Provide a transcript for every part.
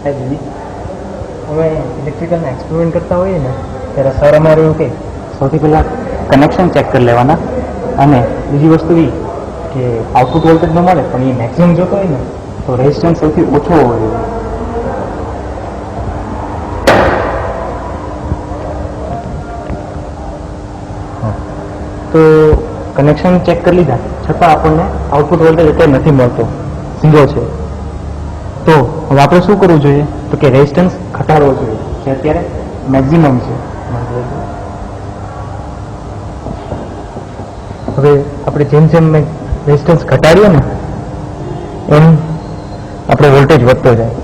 હા દીદી, અમે ઇલેક્ટ્રિકલના એક્સપેરિમેન્ટ કરતા હોઈએ ને ત્યારે સર અમારે એવું કહે સૌથી પહેલાં કનેક્શન ચેક કરી લેવાના, અને બીજી વસ્તુ એ કે આઉટપુટ વોલ્ટેજ ન મળે પણ એ મેક્સિમમ જોતો હોય ને તો રેઝિસ્ટન્સ સૌથી ઓછો હોવો જોઈએ. તો કનેક્શન ચેક કરી લીધા છતાં આપણને આઉટપુટ વોલ્ટેજ એટલે નથી મળતો, 0 છે. તો હવે આપણે શું કરવું જોઈએ? તો કે રેઝિસ્ટન્સ ઘટાડવો જોઈએ, જે અત્યારે મેક્સિમમ છે. હવે આપણે જેમ જેમ રેઝિસ્ટન્સ ઘટાડીએ ને એમ આપણે વોલ્ટેજ વધતો જાય,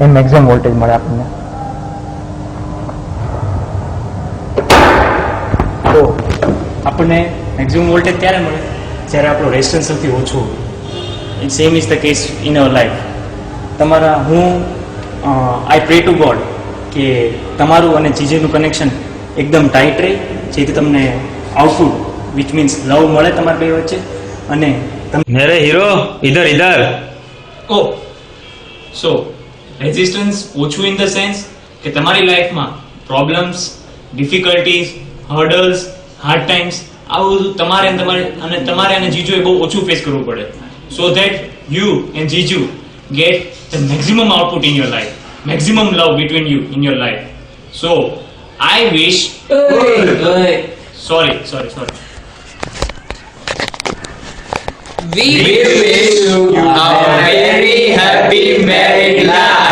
એમ મેક્સિમમ વોલ્ટેજ મળે આપણને. તો આપણને મેક્સિમમ વોલ્ટેજ ત્યારે મળે જ્યારે આપણો રેઝિસ્ટન્સ સૌથી ઓછો હોય. It same is the case in our life. તમારા આઈ પ્રે ટુ ગોડ કે તમારું અને જીજેનું કનેક્શન એકદમ ટાઈટ રહે, જેથી તમને આઉટપુટ વિચ મીન્સ લવ મળે તમારા બે વચ્ચે. અને मेरे हीरो इधर इधर ઓ સો રેઝિસ્ટન્સ ઓછું ઇન ધ સેન્સ કે તમારી લાઈફમાં problems, difficulties, hurdles, hard times આવું બધું તમારે અને જીજુએ બહુ ઓછું ફેસ કરવું પડે, સો ધેટ યુ એન્ડ જીજુ get the maximum output in your life, maximum love between you in your life. So I wish sorry We wish you a very happy married life.